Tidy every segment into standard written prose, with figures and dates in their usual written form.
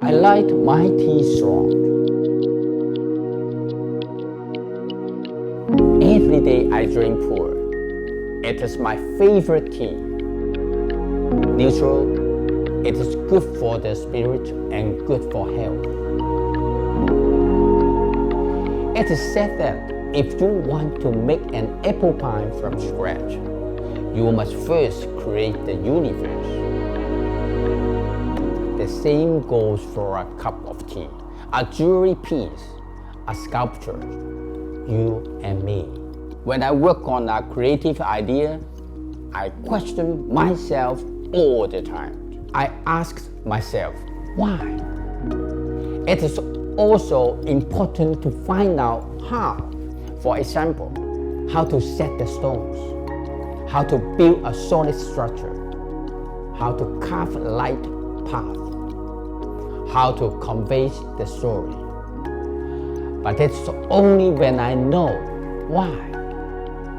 I like my tea strong. Every day I drink pour. It is my favorite tea. Neutral, it is good for the spirit and good for health. It is said that if you want to make an apple pie from scratch, you must first create the universe. The same goes for a cup of tea, a jewelry piece, a sculpture, you and me. When I work on a creative idea, I question myself all the time. I ask myself, why? It is also important to find out how. For example, how to set the stones, how to build a solid structure, how to carve a light path, how to convey the story. But it's only when I know why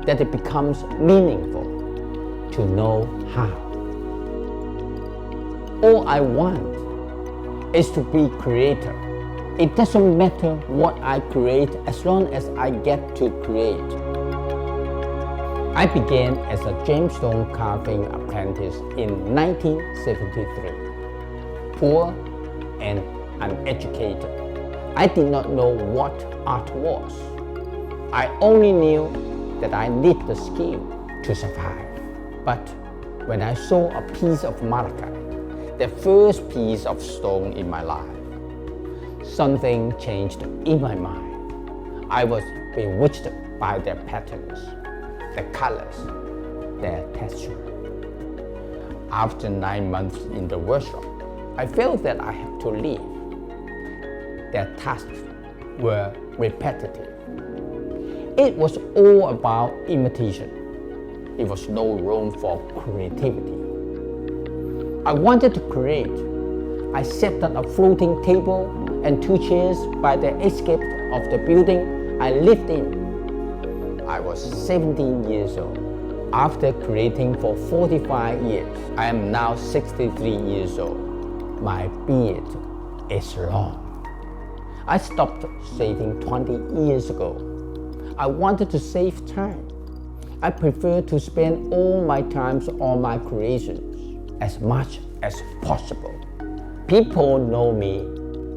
that it becomes meaningful to know how. All I want is to be creator. It doesn't matter what I create as long as I get to create. I began as a gemstone carving apprentice in 1973. Poor and uneducated, I did not know what art was. I only knew that I need the skill to survive. But when I saw a piece of malachite, the first piece of stone in my life, something changed in my mind. I was bewitched by their patterns, the colors, their texture. After 9 months in the workshop, I felt that I had to leave. Their tasks were repetitive. It was all about imitation. It was no room for creativity. I wanted to create. I set up a floating table and 2 chairs by the escape of the building I lived in. I was 17 years old. After creating for 45 years, I am now 63 years old. My beard is long. I stopped shaving 20 years ago. I wanted to save time. I prefer to spend all my time on my creations as much as possible. People know me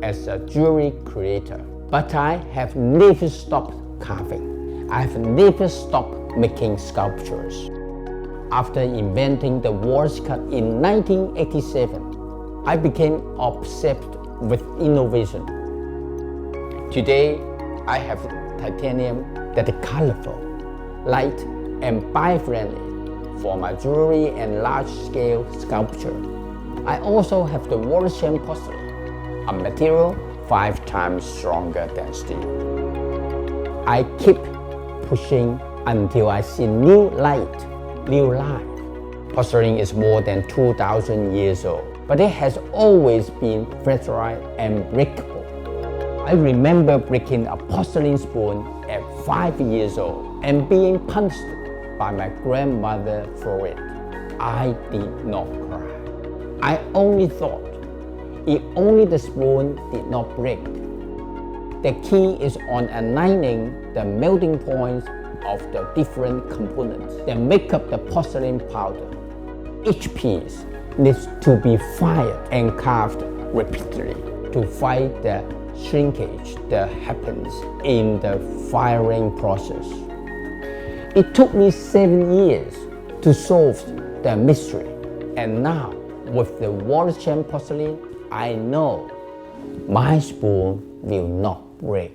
as a jewelry creator, but I have never stopped carving. I have never stopped making sculptures. After inventing the Wallace Chan in 1987, I became obsessed with innovation. Today, I have titanium that is colorful, light, and bio-friendly for my jewelry and large-scale sculpture. I also have the Wallace Chan porcelain, a material 5 times stronger than steel. I keep pushing until I see new light, new life. Porcelain is more than 2,000 years old, but it has always been fragile and breakable. I remember breaking a porcelain spoon at 5 years old and being punished by my grandmother for it. I did not cry. I only thought, if only the spoon did not break. The key is on aligning the melting points of the different components that make up the porcelain powder. Each piece needs to be fired and carved repeatedly to fight the shrinkage that happens in the firing process. It took me 7 years to solve the mystery, and now with the Wallace Chan porcelain, I know my spoon will not break.